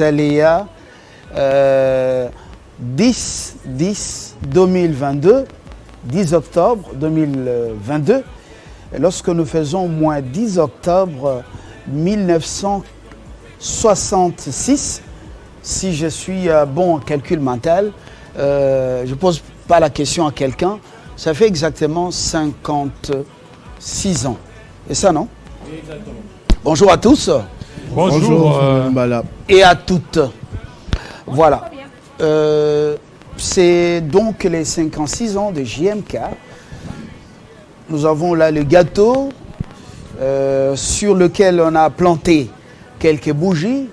aléas 10 octobre 2022, lorsque nous faisons moins 10 octobre 1966, si je suis bon en calcul mental, je ne pose pas la question à quelqu'un, ça fait exactement 56 ans. Et ça, non? Oui, exactement. Bonjour à tous. Bonjour. Et à toutes. Voilà. C'est donc les 56 ans de JMK. Nous avons là le gâteau sur lequel on a planté quelques bougies.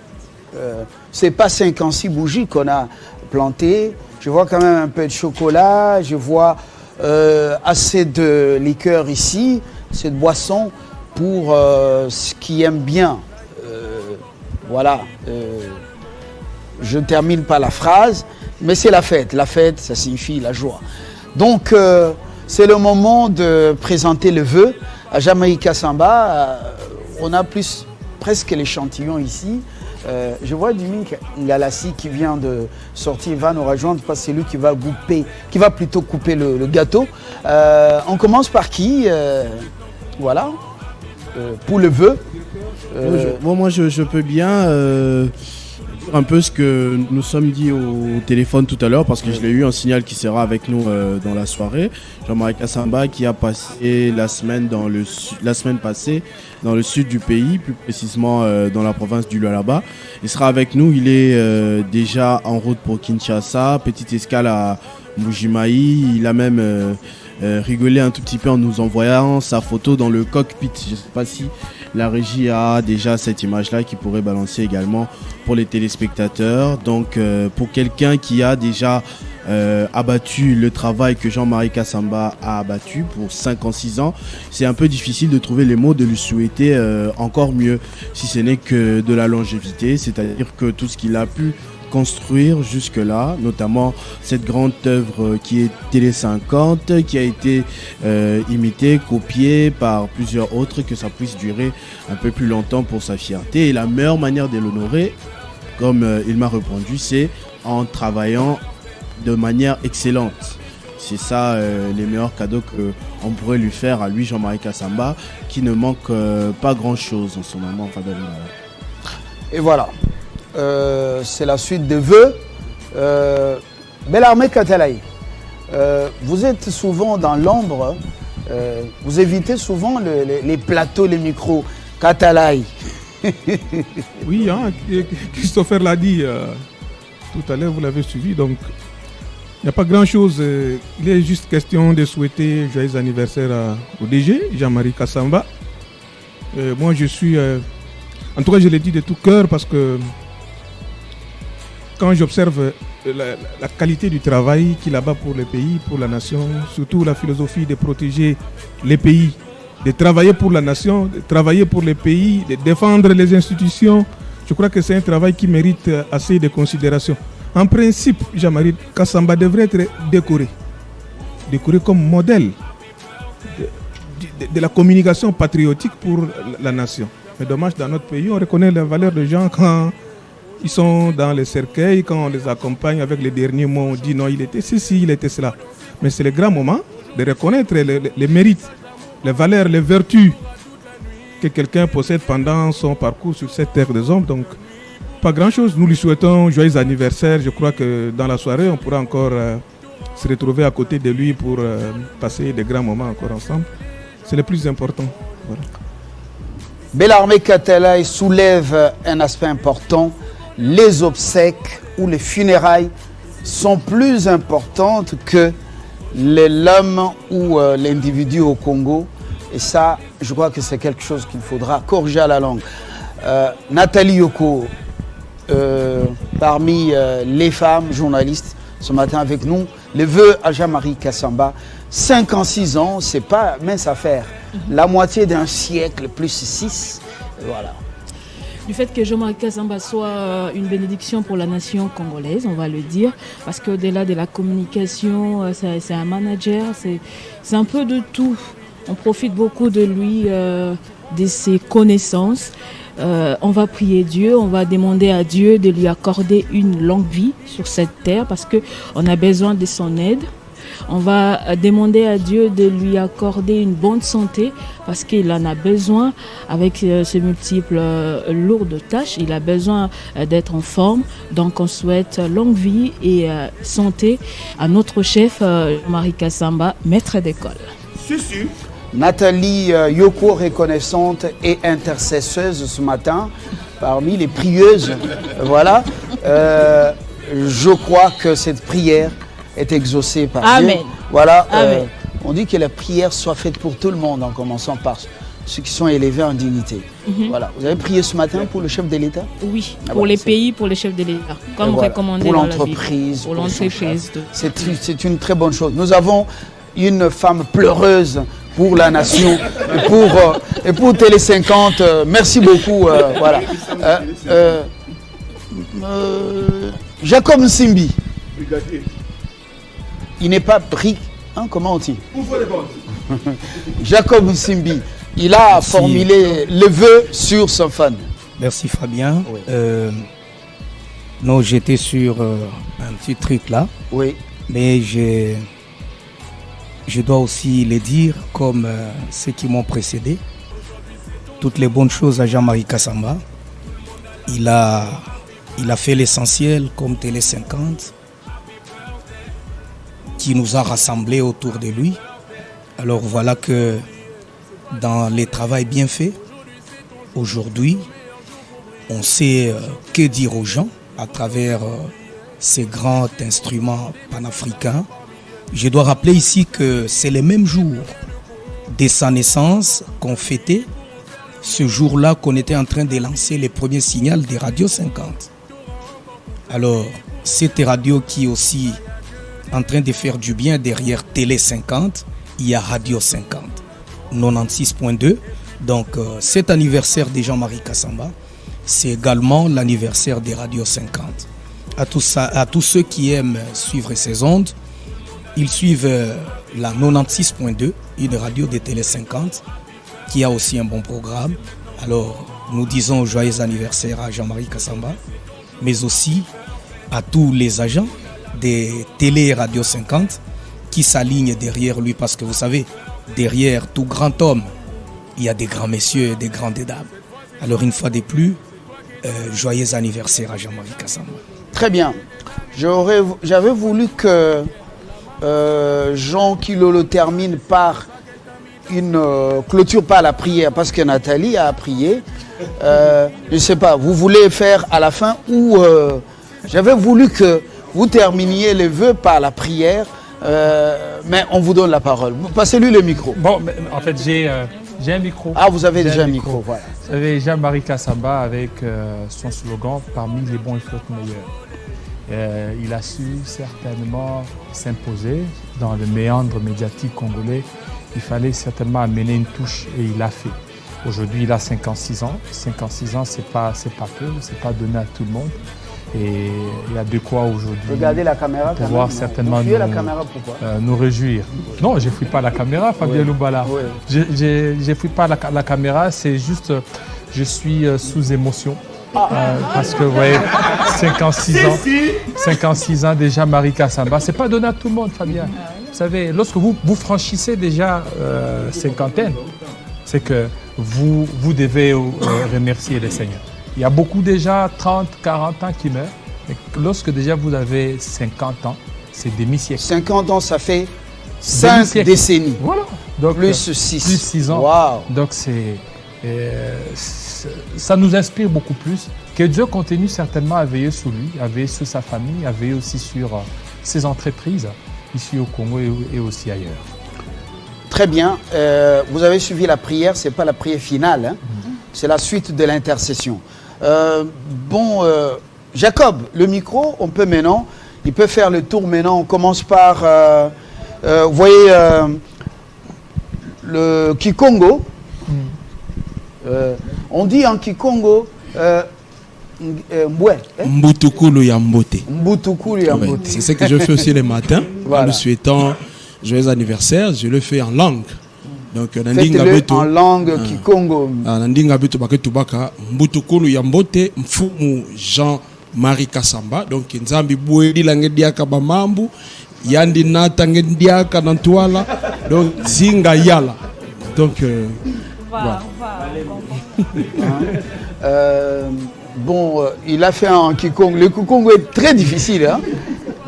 Ce n'est pas 56 bougies qu'on a plantées. Je vois quand même un peu de chocolat. Je vois assez de liqueur ici, assez de boisson pour ceux qui aiment bien. Voilà. Je ne termine pas la phrase, mais c'est la fête. La fête, ça signifie la joie. Donc, c'est le moment de présenter le vœu. À Jamaïca Samba, on a presque l'échantillon ici. Je vois Dimi Ngalassi qui vient de sortir, il va nous rejoindre parce que c'est lui qui va plutôt couper le gâteau. On commence par qui? Voilà, pour le vœu. Moi, je peux bien dire un peu ce que nous sommes dit au téléphone tout à l'heure, parce que je l'ai eu un signal qui sera avec nous dans la soirée. Jean-Marie Samba qui a passé la semaine passée dans le sud du pays, plus précisément dans la province du Lualaba. Il sera avec nous, il est déjà en route pour Kinshasa, petite escale à Mbujimayi. Il a même rigolé un tout petit peu en nous envoyant sa photo dans le cockpit. Je ne sais pas si la régie a déjà cette image-là qui pourrait balancer également pour les téléspectateurs. Donc pour quelqu'un qui a déjà abattu le travail que Jean-Marie Kassamba a abattu pour 56 ans, c'est un peu difficile de trouver les mots de lui souhaiter encore mieux, si ce n'est que de la longévité, c'est-à-dire que tout ce qu'il a pu construire jusque-là, notamment cette grande œuvre qui est Télé 50, qui a été imitée, copiée par plusieurs autres, que ça puisse durer un peu plus longtemps pour sa fierté. Et la meilleure manière de l'honorer, comme il m'a répondu, c'est en travaillant de manière excellente. C'est ça les meilleurs cadeaux qu'on pourrait lui faire à lui, Jean-Marie Kassamba, qui ne manque pas grand-chose en ce moment. Et voilà. C'est la suite des vœux. Bellarmé Katalaï, vous êtes souvent dans l'ombre, vous évitez souvent les plateaux, les micros. Katalaï. Oui, hein, Christopher l'a dit tout à l'heure, vous l'avez suivi, donc il n'y a pas grand-chose. Il est juste question de souhaiter joyeux anniversaire au DG, Jean-Marie Kassamba. Moi, je suis... en tout cas, je l'ai dit de tout cœur parce que quand j'observe la qualité du travail qu'il abat pour le pays, pour la nation, surtout la philosophie de protéger les pays, de travailler pour la nation, de travailler pour les pays, de défendre les institutions, je crois que c'est un travail qui mérite assez de considération. En principe, Jean-Marie Kassamba devrait être décoré comme modèle de la communication patriotique pour la nation. Mais dommage, dans notre pays, on reconnaît la valeur des gens quand ils sont dans les cercueils, quand on les accompagne avec les derniers mots, on dit non, il était ceci, il était cela. Mais c'est le grand moment de reconnaître les mérites, les valeurs, les vertus que quelqu'un possède pendant son parcours sur cette terre des hommes. Donc, pas grand-chose. Nous lui souhaitons joyeux anniversaire. Je crois que dans la soirée, on pourra encore se retrouver à côté de lui pour passer des grands moments encore ensemble. C'est le plus important. Voilà. Bellarmé Katalaï soulève un aspect important. Les obsèques ou les funérailles sont plus importantes que l'homme ou l'individu au Congo. Et ça, je crois que c'est quelque chose qu'il faudra corriger à la langue. Nathalie Yoko, parmi les femmes journalistes, ce matin avec nous, les vœux à Jean-Marie Kassamba. 56 ans, c'est pas mince affaire. La moitié d'un siècle plus 6, voilà. Du fait que Jean-Marie Kassamba soit une bénédiction pour la nation congolaise, on va le dire, parce qu'au-delà de la communication, c'est un manager, c'est un peu de tout. On profite beaucoup de lui de ses connaissances. On va prier Dieu, on va demander à Dieu de lui accorder une longue vie sur cette terre parce qu'on a besoin de son aide. On va demander à Dieu de lui accorder une bonne santé parce qu'il en a besoin avec ses multiples lourdes tâches. Il a besoin d'être en forme. Donc on souhaite longue vie et santé à notre chef Jean-Marie Kassamba, maître d'école. Nathalie Yoko, reconnaissante et intercesseuse ce matin, parmi les prieuses. Voilà. Je crois que cette prière est exaucée par Amen. Dieu. Voilà. Amen. On dit que la prière soit faite pour tout le monde, en commençant par ceux qui sont élevés en dignité. Voilà. Vous avez prié ce matin pour le chef de l'État? Oui, pour les pays, pour les chefs de l'État, comme recommandé pour dans la Bible. l'entreprise. Pour l'entreprise. C'est une très bonne chose. Nous avons une femme pleureuse pour la nation et pour Télé 50. Merci beaucoup. Voilà. Jacob Nsimbi. Il n'est pas pris. Hein, comment on dit? Jacob Nsimbi. Il a formulé le vœu sur son fan. Merci Fabien. Oui. Non, j'étais sur un petit truc là. Oui. Mais je dois aussi le dire comme ceux qui m'ont précédé. Toutes les bonnes choses à Jean-Marie Kassamba. Il a fait l'essentiel comme Télé 50 qui nous a rassemblés autour de lui. Alors voilà que dans les travaux bien faits, aujourd'hui, on sait que dire aux gens à travers ces grands instruments panafricains. Je dois rappeler ici que c'est le même jour de sa naissance qu'on fêtait, ce jour-là qu'on était en train de lancer les premiers signaux des radios 50. Alors, cette radio qui est aussi en train de faire du bien derrière Télé 50, il y a Radio 50, 96.2. Donc, cet anniversaire de Jean-Marie Kassamba, c'est également l'anniversaire des radios 50. À tous ceux qui aiment suivre ces ondes, ils suivent la 96.2, une radio de Télé 50, qui a aussi un bon programme. Alors, nous disons joyeux anniversaire à Jean-Marie Kassamba, mais aussi à tous les agents des Télé et Radio 50 qui s'alignent derrière lui, parce que vous savez, derrière tout grand homme, il y a des grands messieurs et des grandes dames. Alors, une fois de plus, joyeux anniversaire à Jean-Marie Kassamba. Très bien. J'avais voulu que Jean Kilolo termine par une clôture par la prière, parce que Nathalie a prié. Je ne sais pas, vous voulez faire à la fin ou j'avais voulu que vous terminiez les vœux par la prière, mais on vous donne la parole. Passez-lui le micro. Bon, en fait, j'ai un micro. Ah, vous avez déjà un micro, voilà. Vous savez, Jean-Marie Kassamba avec son slogan « Parmi les bons, il faut être meilleur ». Il a su certainement s'imposer dans le méandre médiatique congolais. Il fallait certainement amener une touche et il l'a fait. Aujourd'hui, il a 56 ans. 56 ans, c'est pas peu, c'est pas donné à tout le monde. Et il y a de quoi aujourd'hui. Regardez la caméra. Pouvoir certainement nous réjouir. Non, je ne fouille pas la caméra, Fabien Lumbala. Oui. Je ne fouille pas la caméra, c'est juste, je suis sous émotion. Parce que, vous voyez, 56 ans déjà, Marie Kassamba, c'est pas donné à tout le monde, Fabien. Vous savez, lorsque vous franchissez déjà cinquantaine, c'est que vous devez remercier le Seigneur. Il y a beaucoup déjà 30, 40 ans qui meurent. Et lorsque déjà vous avez 50 ans, c'est demi-siècle. 50 ans, ça fait 5 décennies. Voilà. Donc, plus 6. Plus 6 ans. Wow. Donc ça nous inspire beaucoup plus. Que Dieu continue certainement à veiller sur lui, à veiller sur sa famille, à veiller aussi sur ses entreprises ici au Congo et aussi ailleurs. Très bien. Vous avez suivi la prière, ce n'est pas la prière finale, hein? C'est la suite de l'intercession. Jacob, le micro, on peut maintenant, il peut faire le tour maintenant. On commence par, vous voyez, le Kikongo. On dit en Kikongo, Mbutukulu ya mbote. Mbutukulu ya mbote. C'est ce que je fais aussi les matins, voilà. En lui souhaitant joyeux anniversaire, je le fais en langue. Donc faites-le en langue Kikongo. Nandinga beto baketubaka mbutukulu ya mbote mfumu Jean-Marie Kassamba. Donc nzambi bweli langediaka bamambu yandi nata ngediaka nantwala. Donc zinga yala. Donc bon, il a fait un Kikongo. Le Kikongo est très difficile. Hein?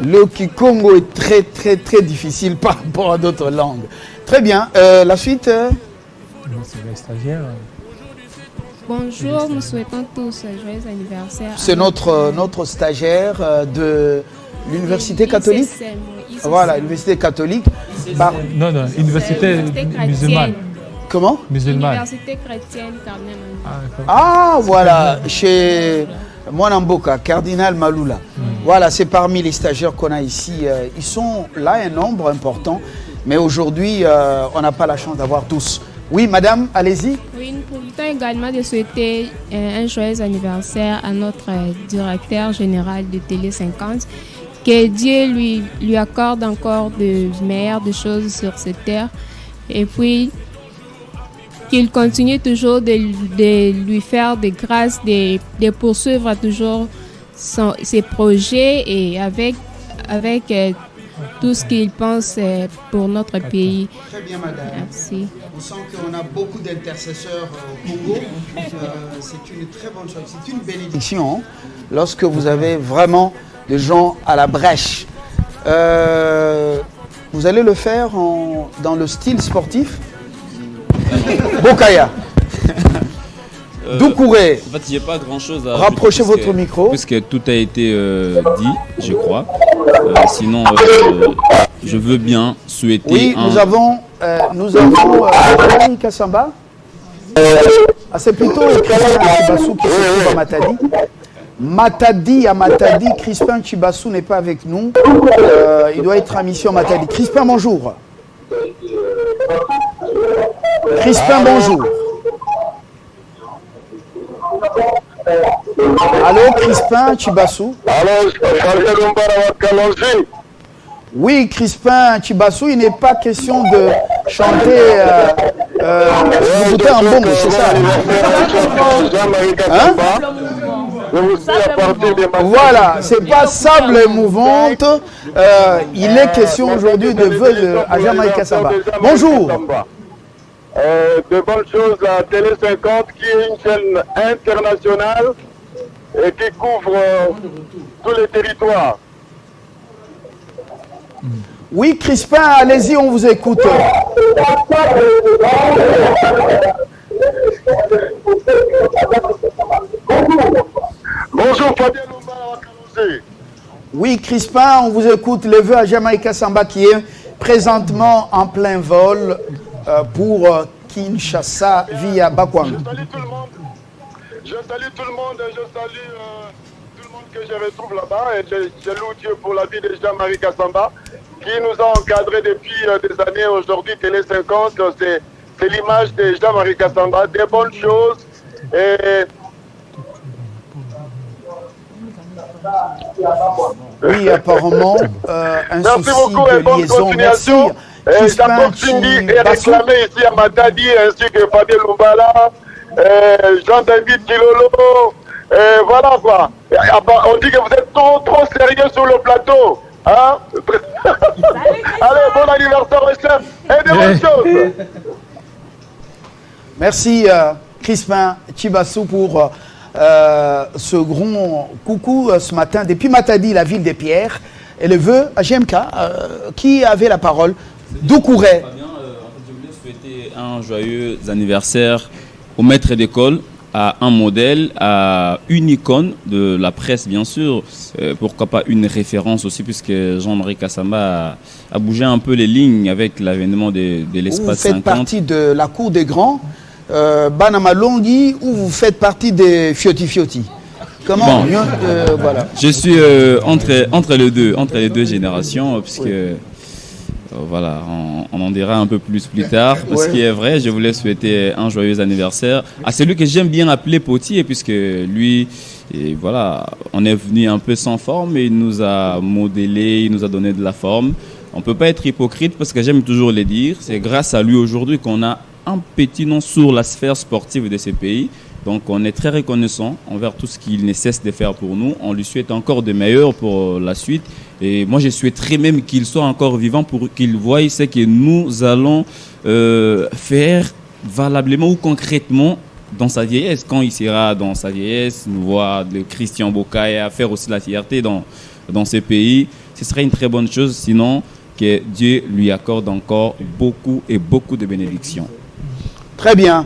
Le Kikongo est très, très, très difficile par rapport à d'autres langues. Très bien. La suite C'est les stagiaires. Bonjour, nous souhaitons tous un joyeux anniversaire. C'est notre stagiaire de l'Université catholique. Voilà, l'Université catholique. Non, Université musulmane. Comment? Musulmane. Université chrétienne Cardinal Maloula. Ah, voilà, chez Mwanamboka, Cardinal Maloula. Voilà, c'est parmi les stagiaires qu'on a ici. Ils sont là, un nombre important, mais aujourd'hui, on n'a pas la chance d'avoir tous. Oui, madame, allez-y. Oui, nous profitons également de souhaiter un joyeux anniversaire à notre directeur général de Télé 50. Que Dieu lui accorde encore de meilleures choses sur cette terre. Et puis, qu'il continue toujours de lui faire des grâces, de poursuivre toujours ses projets et avec tout ce qu'il pense pour notre pays. Très bien, madame. Merci. On sent qu'on a beaucoup d'intercesseurs au Congo. C'est une très bonne chose. C'est une bénédiction lorsque vous avez vraiment des gens à la brèche. Vous allez le faire dans le style sportif. Bokaya. Doucouré. En fait, il n'y a pas grand-chose à... Rapprochez votre micro. Puisque tout a été dit, je crois. Sinon, je veux bien souhaiter... Oui, nous avons Jean-Marie Kassamba. C'est plutôt Crispin Chibassou qui se trouve à Matadi. Matadi, Crispin Chibassou n'est pas avec nous. Il doit être à mission Matadi. Crispin, bonjour. Crispin, bonjour. Allô, Crispin Chibassou. Oui, Crispin Chibassou, il n'est pas question de chanter un bongo, c'est ça. Hein? Voilà, c'est pas sable émouvante. Il est question aujourd'hui de vœux de Jean-Marie Kassamba. Bonjour. De bonnes choses à Télé 50 qui est une chaîne internationale et qui couvre tous les territoires. Oui, Crispin, allez-y, on vous écoute. Bonjour, Fabien Lumba. Oui, Crispin, on vous écoute. Les vœux à Jean-Marie Kassamba qui est présentement en plein vol pour Kinshasa via Bakwang. Je salue tout le monde. Je salue tout le monde et je salue tout le monde que je retrouve là-bas. Et je loue Dieu pour la vie de Jean-Marie Kassamba qui nous a encadrés depuis des années. Aujourd'hui, Télé 50, c'est l'image de Jean-Marie Kassamba, des bonnes choses. Et oui, apparemment, un merci souci beaucoup et de bonne liaison. continuation. Merci. Jacob Cindy est réclamé ici à Matadi, ainsi que Fabien Lumbala, Jean-David Kilolo. Voilà quoi. On dit que vous êtes trop sérieux sur le plateau. Hein? Allez, bon anniversaire au chef et des bonnes choses. Merci Crispin Chibassou pour ce grand coucou ce matin depuis Matadi, la ville des pierres. Et le vœu à GMK qui avait la parole. Doucouré. Je voulais souhaiter un joyeux anniversaire au maître d'école, à un modèle, à une icône de la presse bien sûr, pourquoi pas une référence aussi puisque Jean-Marie Kassamba a bougé un peu les lignes avec l'avènement de l'espace 50. Vous faites partie de la cour des grands, Banamalongi, ou vous faites partie des Fioti. Comment bon. Voilà. Je suis entre les deux générations puisque voilà, on en dira un peu plus tard. Ce qui est vrai, je voulais souhaiter un joyeux anniversaire à celui que j'aime bien appeler Potier, puisque lui, et voilà, on est venu un peu sans forme et il nous a modélé, il nous a donné de la forme. On ne peut pas être hypocrite parce que j'aime toujours le dire. C'est grâce à lui aujourd'hui qu'on a un petit nom sur la sphère sportive de ce pays. Donc on est très reconnaissant envers tout ce qu'il ne cesse de faire pour nous. On lui souhaite encore de meilleurs pour la suite. Et moi je souhaiterais même qu'il soit encore vivant pour qu'il voie ce que nous allons faire valablement ou concrètement dans sa vieillesse. Quand il sera dans sa vieillesse, nous voir de Christian Bokaya faire aussi la fierté dans ce pays. Ce serait une très bonne chose, sinon que Dieu lui accorde encore beaucoup et beaucoup de bénédictions. Très bien.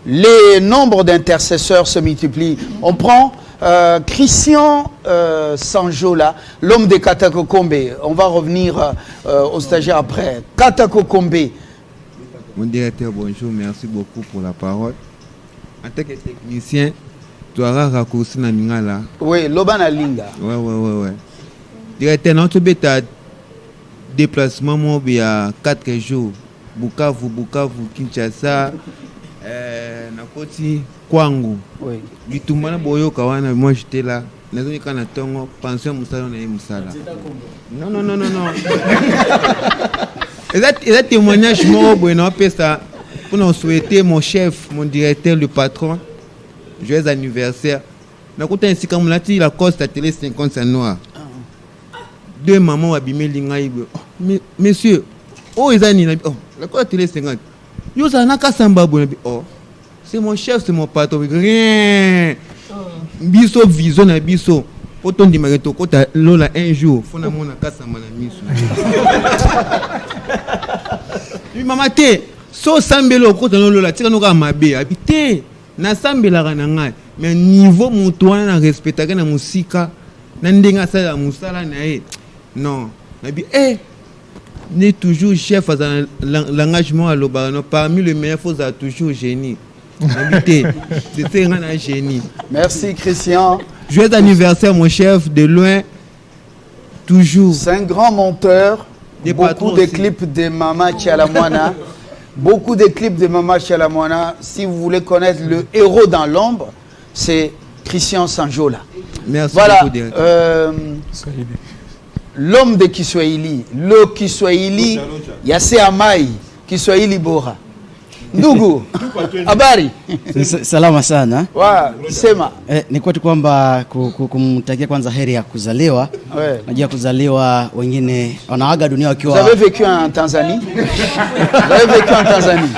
Les nombres d'intercesseurs se multiplient. On prend Christian Sanjola, l'homme de Katakokombe. On va revenir au stagiaire après. Katakokombe. Mon directeur, bonjour. Merci beaucoup pour la parole. En tant que technicien, tu auras raccourci na Ningala. Oui, Lobana Linga. Ouais. Directeur, notre bêta déplacement, moi, il y a 4 jours. Bukavu, Kinshasa, Nakoti, Kwangu. Oui. Du tout, moi j'étais là. Nazoni kana tongo, pension musala na musala. Non. Et là, témoignage, moi, bon, ça. Pour nous souhaiter mon chef, mon directeur, le patron, joyeux anniversaire. Nakota ainsi comme l'a dit, la cause de la télé 50 c'est noir. 2 mamans abîmées lingaï. Monsieur, oh, ils ont oh, la cause de la télé 50. Yo, ça n'a qu'à s'embarquer. Oh, c'est mon chef, c'est mon patron. Rien. Biso, vision, biso. Autant de marito, quand tu l'as un jour, faut na mona kasa manamiso. Oui, maman, t'es. So sambelo ko tano lola tika no ka mabe habité na sambela kana ngai mais niveau mutu wana na respecta kana musika na ndenga sala musala na non na bi né toujours chef dans l'engagement à l'obano parmi les meilleurs faut a toujours génie habité c'est un génie. Merci Christian. Joyeux anniversaire mon chef de loin toujours. C'est un grand monteur. Beaucoup de clips de Mama Tchalamwana. Beaucoup de clips de Mama Tchalamwana. Si vous voulez connaître le héros dans l'ombre, c'est Christian Sanjola. Merci voilà, beaucoup. L'homme de Kiswahili. Le Kiswahili, Yase Amai, Kiswahili Bora. Ndugu, habari? Salama sana. Sema. Ni kwetu kwamba kumtakia kwanza heri ya kuzaliwa. Najua kuzaliwa wengine wanaaga dunia wakiwa. Vous avez vécu en Tanzanie? Vous avez vécu en Tanzanie?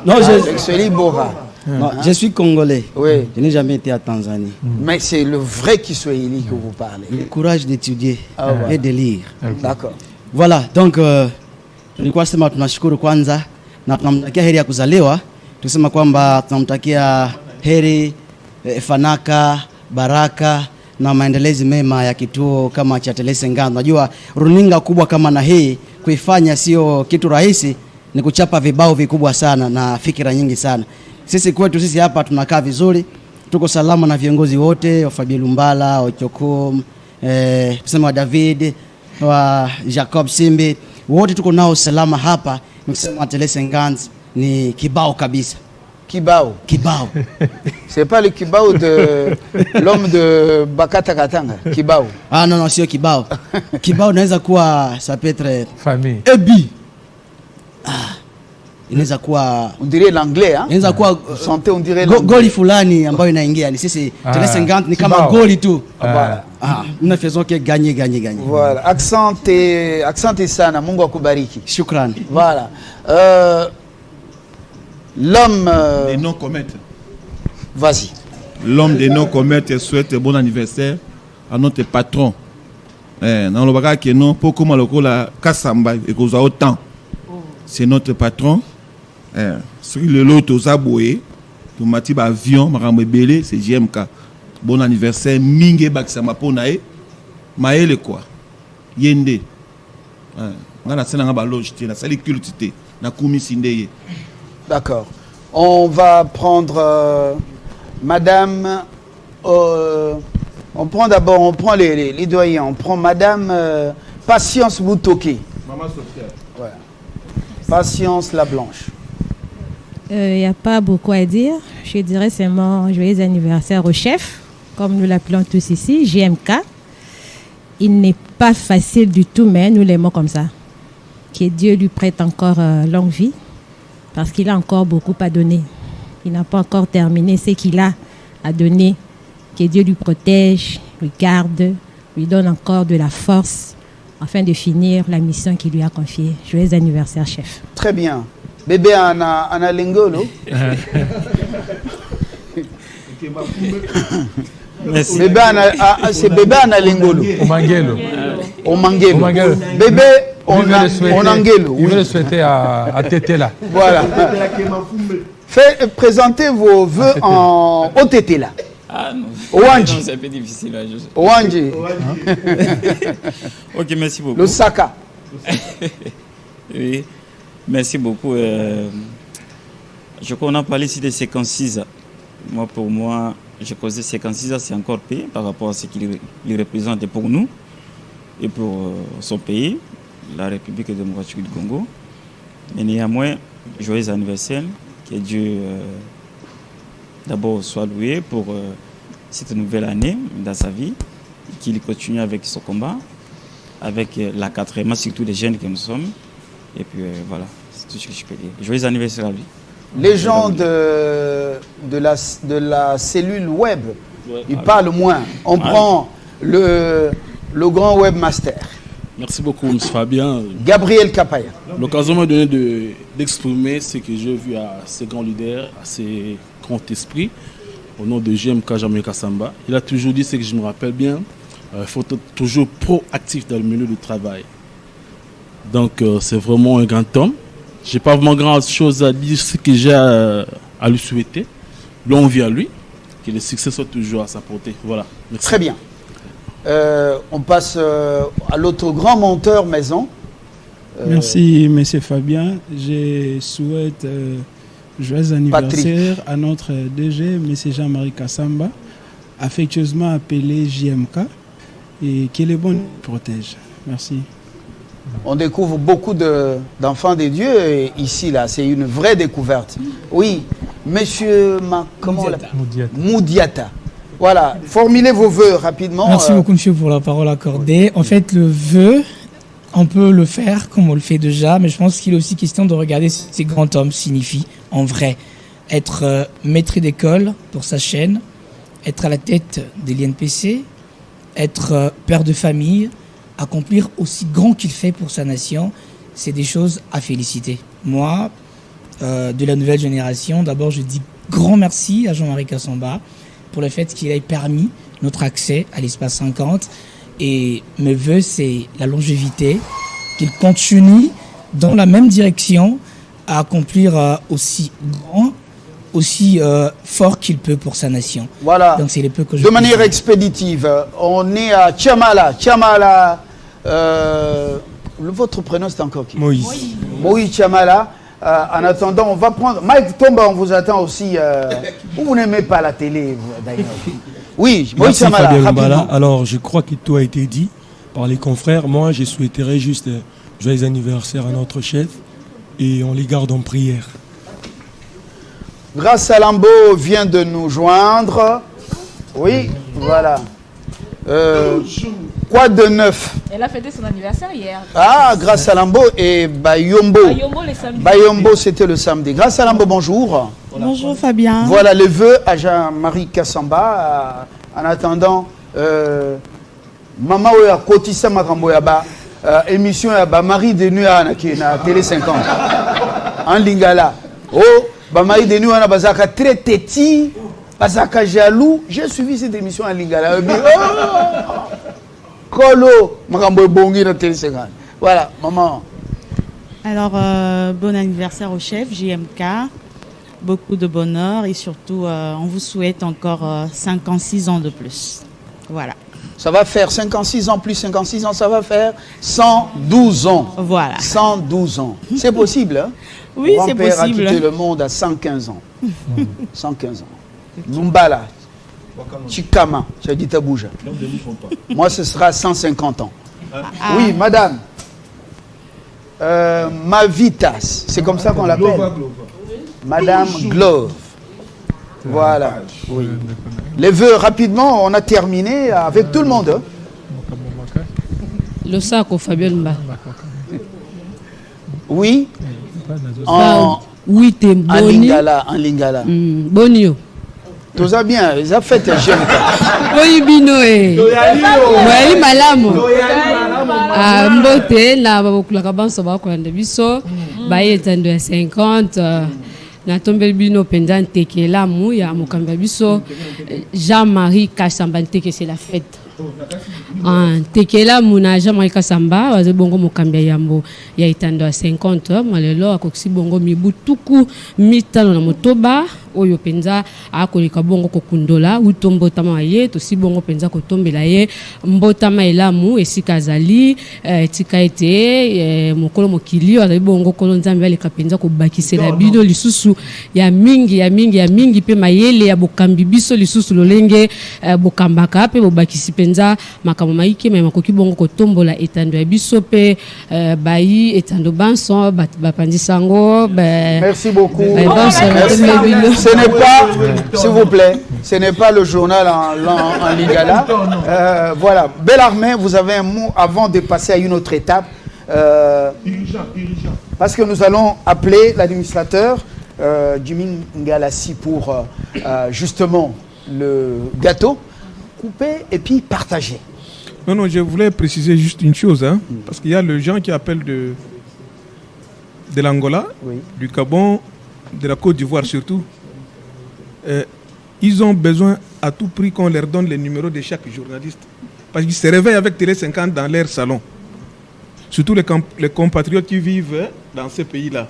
Non, Kiswahili Bora. Non, je suis congolais. Oui. Je n'ai jamais été à Tanzanie. Mais c'est le vrai Kiswahili que vous parlez. Le courage d'étudier et de lire. D'accord. Voilà, donc tulikuwa sema tunashukuru kwanza na tunamtakia heri ya kuzaliwa. Tusema kwamba tunamtakia heri, fanaka, baraka na maendelezi mema ya kituo kama cha Tele Sengano. Najua runinga kubwa kama na hii kuifanya sio kitu rahisi, ni kuchapa vibao vikubwa sana na fikira nyingi sana. Sisi kwetu sisi hapa tunakaa vizuri, tuko salama na viongozi wote wa Fabien Lumbala, Ochokom, tusema David, wa Jacob Simbi, wote tuko nao salama hapa. Nikisema Tele Sengano ni kibao kabisa. Kibao. C'est pas le kibao de l'homme de Bakata Katanga. Kibao. Ah non, sio kibao. Kibao inaweza kuwa ça peut être famille. Ebi. Inaweza kuwa on dirait l'anglais hein. Inaweza kuwa santé on dirait l'anglais. Goli fulani ambayo inaingia ni sisi Tele Sengano ni kama goli tu. Voilà. Nous faisons que gagner. Voilà, accent sana, Mungu akubariki. Shukran. Voilà. L'homme des non-comètes. Vas-y. L'homme des non-comètes souhaite bon anniversaire à notre patron. Dans le bagage que non, pour comment la Kassamba et qu'on a autant. C'est notre patron. Sur le lot aux aboués, tout mati avion, marambe belé, c'est JMK. Bon anniversaire, Minge Baksama Ponae. Maël quoi? Yende. On a scène en bas loge, la salle culture, na koumi sindeye. D'accord. On va prendre Madame. On prend d'abord, on prend les doyens. On prend Madame Patience Boutoké. Maman Sophia. Ouais. Patience la Blanche. Il n'y a pas beaucoup à dire. Je dirais seulement joyeux anniversaire au chef, comme nous l'appelons tous ici, JMK. il n'est pas facile du tout, mais nous l'aimons comme ça. Que Dieu lui prête encore longue vie, parce qu'il a encore beaucoup à donner. Il n'a pas encore terminé ce qu'il a à donner. Que Dieu lui protège, lui garde, lui donne encore de la force afin de finir la mission qu'il lui a confiée. Joyeux anniversaire, chef. Très bien. Bébé Anna Lingolo. Merci. C'est bébé Anna Lingolo. Omangelo. Bébé Onangelo. Il veut le souhaiter à Tété là. Voilà. Présentez vos vœux en OTT là. Ah non, Owanji. c'est un peu difficile. Là, Owanji. Ok, merci beaucoup. Le Saka. Oui, merci beaucoup. Je crois qu'on a parlé ici de 56. Moi, pour moi, je causais 56 ans, c'est encore pire par rapport à ce qu'il représente pour nous et pour son pays, la République démocratique du Congo. Mais néanmoins, joyeux anniversaire, que Dieu d'abord soit loué pour cette nouvelle année dans sa vie, qu'il continue avec son combat, avec la 4e, surtout les jeunes que nous sommes. Et puis voilà, c'est tout ce que je peux dire. Joyeux anniversaire à lui. Les gens de la cellule web, ils parlent moins. On prend le grand webmaster. Merci beaucoup, M. Fabien. Gabriel Kapaya. L'occasion m'a donné d'exprimer ce que j'ai vu à ces grands leaders, à ces grands esprits, au nom de JMK Jean-Marie Kassamba. Il a toujours dit ce que je me rappelle bien, il faut être toujours proactif dans le milieu du travail. Donc c'est vraiment un grand homme. Je n'ai pas vraiment grand chose à dire, ce que j'ai à lui souhaiter. Longue vie à lui, que le succès soit toujours à sa portée. Voilà. Merci. Très bien. On passe à l'autre grand monteur maison. Merci, M. Fabien. Je souhaite joyeux anniversaire à notre DG, M. Jean-Marie Kassamba, affectueusement appelé JMK, et que les bons nous protègent. Merci. On découvre beaucoup d'enfants de Dieu ici, là. C'est une vraie découverte. Oui, monsieur Moudiata. Voilà, formulez vos vœux rapidement. Merci beaucoup, monsieur, pour la parole accordée. En fait, le vœu, on peut le faire comme on le fait déjà, mais je pense qu'il est aussi question de regarder ce que ces grands hommes signifient en vrai. Être maître d'école pour sa chaîne, être à la tête de l'INPC, être père de famille, accomplir aussi grand qu'il fait pour sa nation, c'est des choses à féliciter. Moi, de la nouvelle génération, d'abord je dis grand merci à Jean-Marie Kassamba pour le fait qu'il ait permis notre accès à l'espace 50. Et mes voeux, c'est la longévité, qu'il continue dans la même direction à accomplir aussi grand, aussi fort qu'il peut pour sa nation. Voilà. Donc c'est les peu que je de manière expéditive, on est à Tchamala. Votre prénom c'est encore qui? Moïse. Moïse Tchamala. En attendant, on va prendre... Mike Tomba, on vous attend aussi. Vous n'aimez pas la télé, d'ailleurs. Oui, Moïse Tchamala, rapidement. Alors, je crois que tout a été dit par les confrères. Moi, je souhaiterais juste joyeux anniversaire à notre chef et on les garde en prière. Grâce à Lambo vient de nous joindre. Oui, voilà. Quoi de neuf? Elle a fêté son anniversaire hier. Ah, grâce à Lambo et Bayombo. Bayombo, c'était le samedi. Grâce à Lambo, bonjour. Bonjour Fabien. Voilà les vœux à Jean-Marie Kassamba. En attendant, Maman Oya Kotissa Makambo Yaba, émission Yaba, Marie de Nuit à Télé 50. En Lingala. Oh, Marie de Nuit à Bazaka très téti, Bazaka jaloux. J'ai suivi cette émission en Lingala. Kolo, Makambo Bongi dans Télé 50. Voilà, maman. Alors, bon anniversaire au chef, JMK. Beaucoup de bonheur et surtout, on vous souhaite encore 56 ans de plus. Voilà. Ça va faire 56 ans plus 56 ans, ça va faire 112 ans. Voilà. 112 ans. C'est possible, hein? Oui, c'est possible. Mon père a quitté le monde à 115 ans. 115 ans. Numbala, Chikama, tu as dit Tabouja. Moi, ce sera 150 ans. Oui, madame. Mavitas, c'est comme ça qu'on l'appelle. Madame Glove. Voilà. Oui. Les vœux rapidement, on a terminé avec tout le monde. Losako Fabien Mba. Oui. Oui, t'es boni. En lingala. Bonio. Tout ça bien, ils ont fait un jeune. Oui, bino eh. Oui, malamo. Mbote na bakula banso bakolanda biso ba etando ya 50 na tombel bino pendant tekela mu ya mokamba biso Jean-Marie Kasamba teke c'est la fête. Tekela mu na Jean-Marie Kasamba waze bongo mokamba yambo ya etando ya 50 malelo akoksi bongo mibutuku mitano na motoba oyo penza akoleka bongo kokundola utombotama ye to si bongo penza kotombela ye mbotama elamu esika azali tika ete mokolo mokili azali bongo kolo nzambe aleka penza kobakisela bino lisusu ya mingi pe mayele ya bokambi biso lisusu lolenge bokambaka pe bobakisi penza makambo maike me makoki bongo kotombola etando ya biso pe bayi etando banso bapandisango merci beaucoup. Merci. Ce n'est pas, s'il vous plaît, ce n'est pas le journal en lingala. Voilà, Bellarmin, vous avez un mot avant de passer à une autre étape. Parce que nous allons appeler l'administrateur Jimmy Ngalassi pour justement le gâteau, couper et puis partager. Non, je voulais préciser juste une chose, hein, parce qu'il y a les gens qui appellent de l'Angola, oui, du Gabon, de la Côte d'Ivoire surtout. Ils ont besoin à tout prix qu'on leur donne les numéros de chaque journaliste. Parce qu'ils se réveillent avec Télé 50 dans leur salon. Surtout les compatriotes qui vivent dans ces pays-là.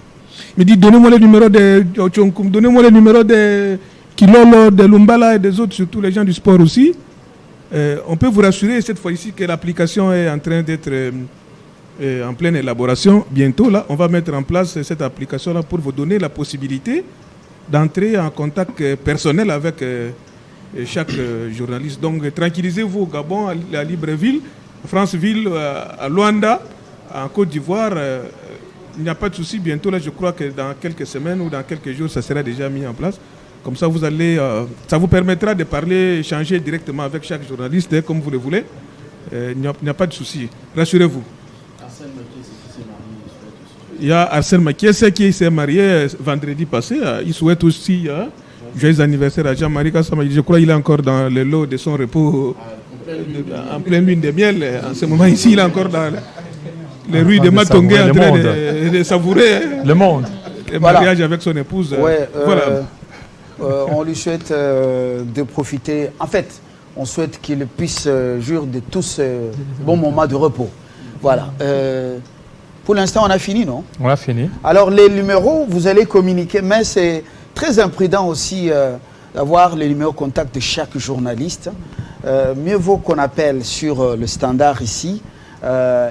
Ils me disent, donnez-moi les numéros de Ochonkoum, donnez-moi les numéros de Kilolo, de Lumbala et des autres, surtout les gens du sport aussi. On peut vous rassurer cette fois-ci que l'application est en train d'être en pleine élaboration. Bientôt, là, on va mettre en place cette application-là pour vous donner la possibilité d'entrer en contact personnel avec chaque journaliste. Donc, tranquillisez-vous au Gabon, à Libreville, à Franceville, à Luanda, en Côte d'Ivoire. Il n'y a pas de souci. Bientôt, là, je crois que dans quelques semaines ou dans quelques jours, ça sera déjà mis en place. Comme ça, vous allez, ça vous permettra de parler, échanger directement avec chaque journaliste, comme vous le voulez. Il n'y a pas de souci. Rassurez-vous. Il y a Arsène Makiese qui s'est marié vendredi passé. Il souhaite aussi joyeux anniversaire à Jean-Marie Kasamba. Je crois qu'il est encore dans le lot de son repos en pleine lune de miel. En ce moment ici, il est encore dans les rues de Matongé en train de savourer le monde. Le mariage avec son épouse. Ouais, voilà. On lui souhaite de profiter. En fait, on souhaite qu'il puisse jouir de tous ces bons moments de repos. Voilà. Pour l'instant, on a fini, non? On a fini. Alors, les numéros, vous allez communiquer, mais c'est très imprudent aussi d'avoir les numéros contact de chaque journaliste. Mieux vaut qu'on appelle sur le standard ici,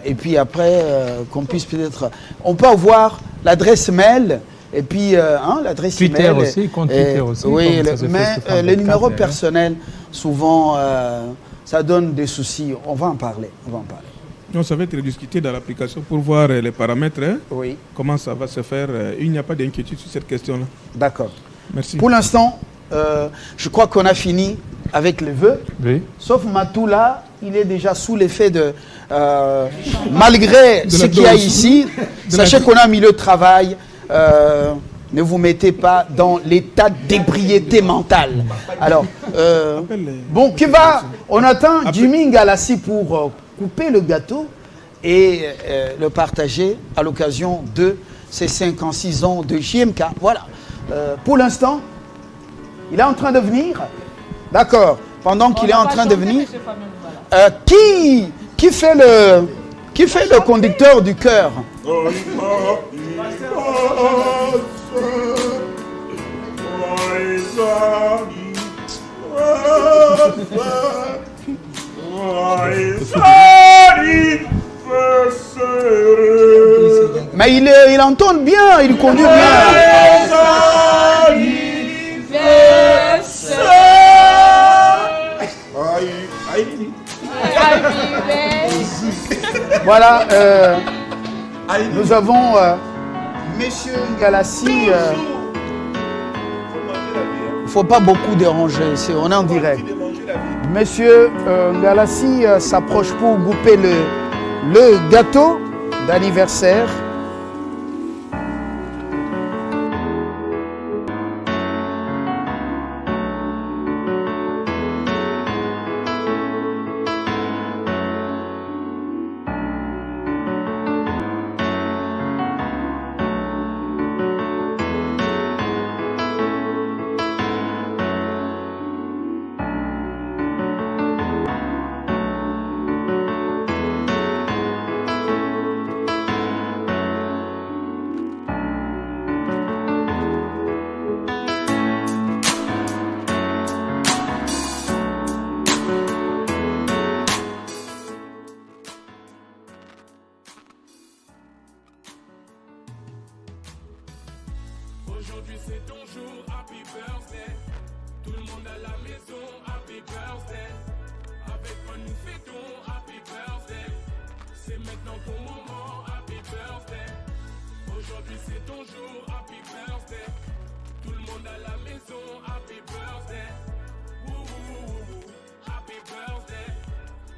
et puis après, qu'on puisse peut-être... On peut avoir l'adresse mail, et puis l'adresse Twitter email. Aussi, compte Twitter aussi. Oui, mais les numéros personnels, souvent, ça donne des soucis. On va en parler. Non, ça va être discuté dans l'application pour voir les paramètres, hein, oui, comment ça va se faire. Il n'y a pas d'inquiétude sur cette question-là. D'accord. Merci. Pour l'instant, je crois qu'on a fini avec les vœux. Oui. Sauf Matou, là, il est déjà sous l'effet de... malgré ce qu'il y a ici, sachez qu'on a mis le travail. Ne vous mettez pas dans l'état d'ébriété mentale. Alors, bon, qui va... On attend Jimmy Ngalassi pour... couper le gâteau et le partager à l'occasion de ces 56 ans de JMK. Voilà. Pour l'instant, il est en train de venir. D'accord. Pendant qu'il est en train de venir, qui fait le conducteur du chœur? Mais il entonne bien, il conduit bien. Voilà, nous avons Monsieur Ngalassi. Il ne faut pas beaucoup déranger, on est en direct. Monsieur Ngalassi s'approche pour couper le gâteau d'anniversaire. Aujourd'hui c'est ton jour, happy birthday. Tout le monde à la maison, happy birthday. Avec moi nous fêtons, happy birthday. C'est maintenant ton moment, happy birthday. Aujourd'hui c'est ton jour, happy birthday. Tout le monde à la maison, happy birthday. Woo woo woo woo, happy birthday.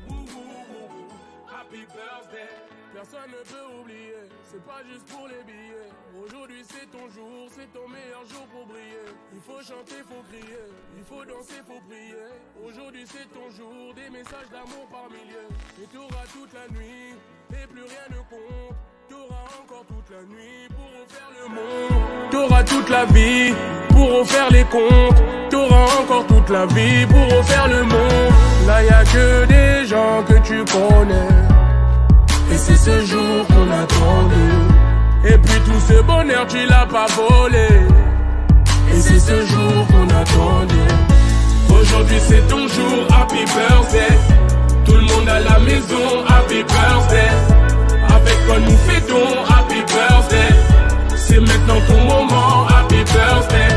Woo woo woo woo, happy birthday. Personne ne peut oublier, c'est pas juste pour les billets. Aujourd'hui c'est ton jour, c'est ton meilleur jour pour briller. Il faut chanter, faut crier, il faut danser, faut prier. Aujourd'hui c'est ton jour, des messages d'amour par milliers. Et t'auras toute la nuit, et plus rien ne compte. T'auras encore toute la nuit pour refaire le monde. T'auras toute la vie pour refaire les comptes. T'auras encore toute la vie pour refaire le monde. Là y'a que des gens que tu connais. Et c'est ce jour qu'on attendait. Et puis tout ce bonheur tu l'as pas volé. Et c'est ce jour qu'on attendait. Aujourd'hui c'est ton jour, happy birthday. Tout le monde à la maison, happy birthday. Avec quoi nous fêtons, happy birthday. C'est maintenant ton moment, happy birthday.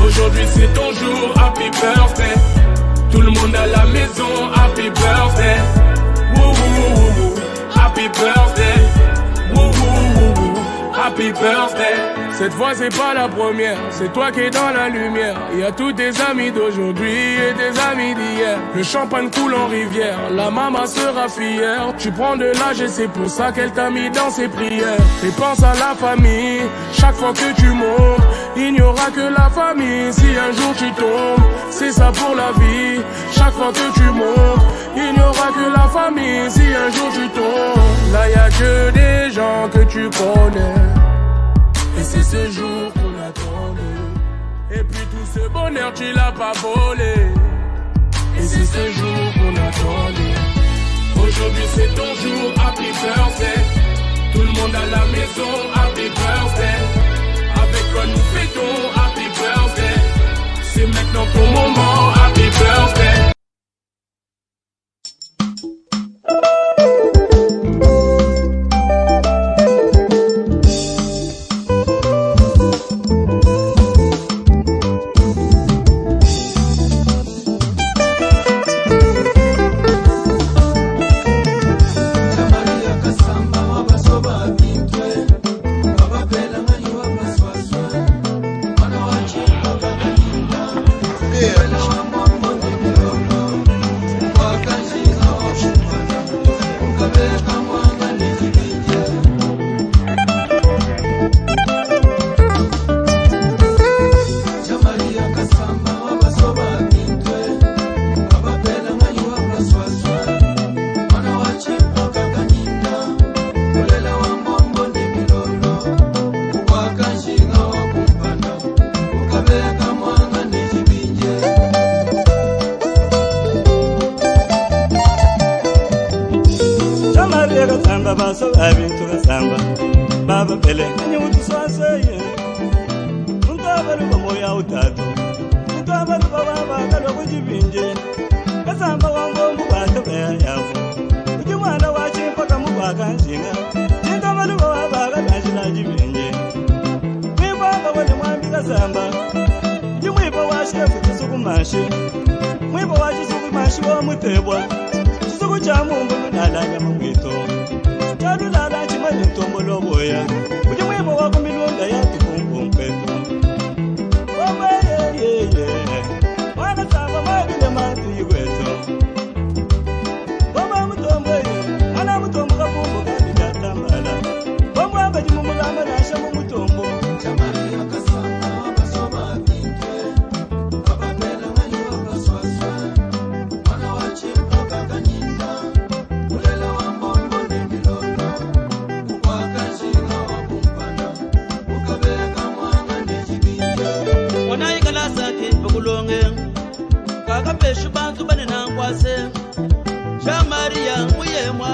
Aujourd'hui c'est ton jour, happy birthday. Tout le monde à la maison, happy birthday. Woo woo woo woo, happy birthday. Woo woo woo woo, happy birthday. Cette fois c'est pas la première, c'est toi qui es dans la lumière. Il y a tous tes amis d'aujourd'hui et tes amis d'hier. Le champagne coule en rivière, la maman sera fière. Tu prends de l'âge et c'est pour ça qu'elle t'a mis dans ses prières. Et pense à la famille, chaque fois que tu montes. Il n'y aura que la famille si un jour tu tombes. C'est ça pour la vie, chaque fois que tu montes. Il n'y aura que la famille si un jour tu tombes. Là y a que des gens que tu connais. Et c'est ce jour qu'on attendait. Et puis tout ce bonheur tu l'as pas volé. Et c'est ce jour qu'on attendait. Aujourd'hui c'est ton jour, happy birthday. Tout le monde à la maison, happy birthday. Avec quoi nous fêtons, happy birthday. C'est maintenant ton moment, happy birthday.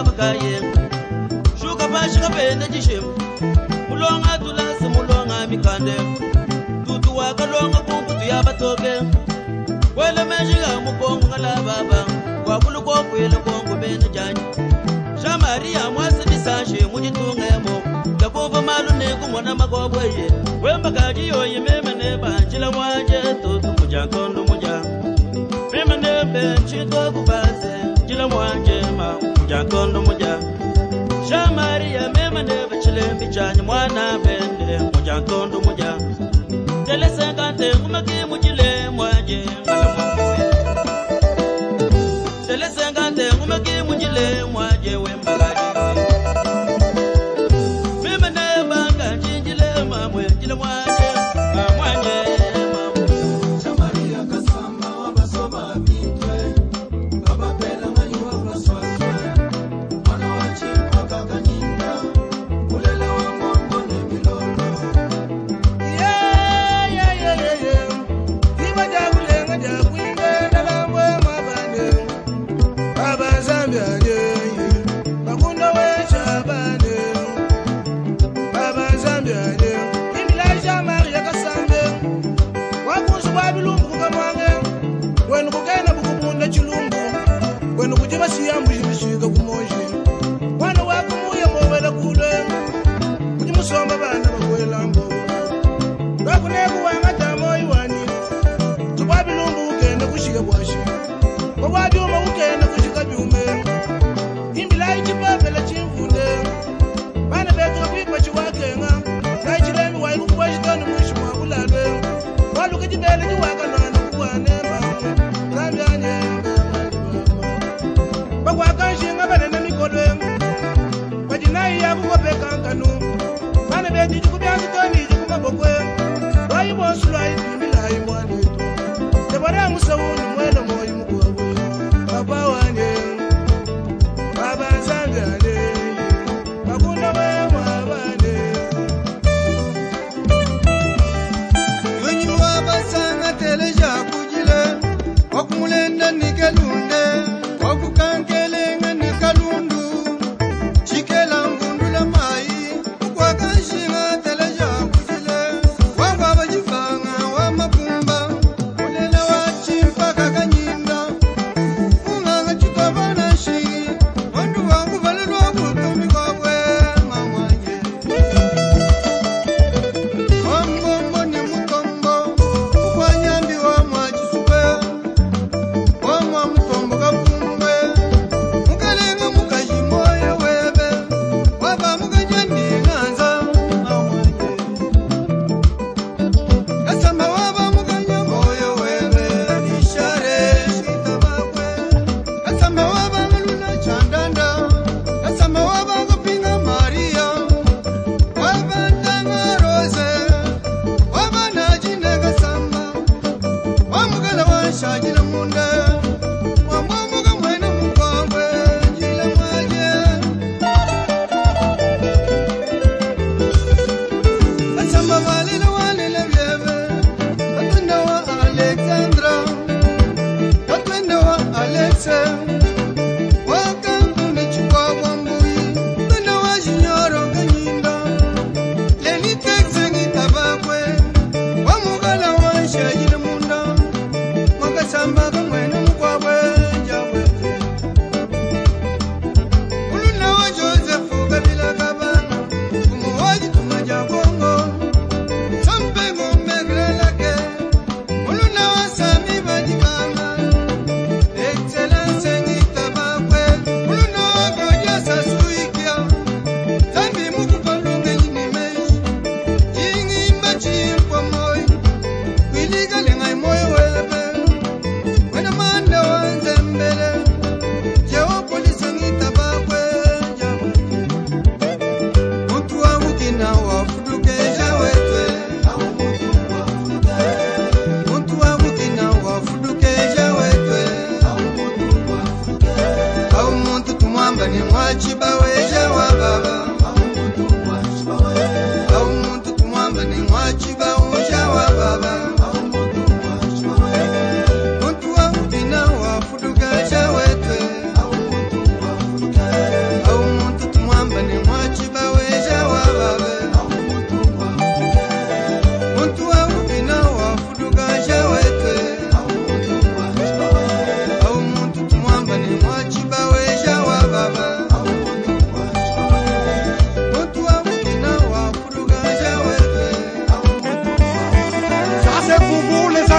bakaye shuka bashi kapenda jishim mulonga tulasi mulonga mikande tutu wakalonga kumputu ya batoke wele mejiga mukongo ngala baba wabulu kongo ele kongo bena janyi Maria mwasi disashe mujitungemo Yakuva malu neku mwana makobweye Wemba kaji yoye meme neba Njila wanje tutu muja kondo muja Meme nebe nchito kubaze Njila wanje ma muja kondo muja Maria meme nebe chilembi chanyi mwana bende Muja kondo muja Tele senkante umaki mujile mwanje Ngala mwakuwe Tele senkante umaki mujile mwanje wemba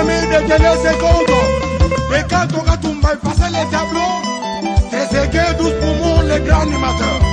famille de Télé 50. Et quand on va effacer les tableaux, c'est ce que 12 poumons, les grands animateurs.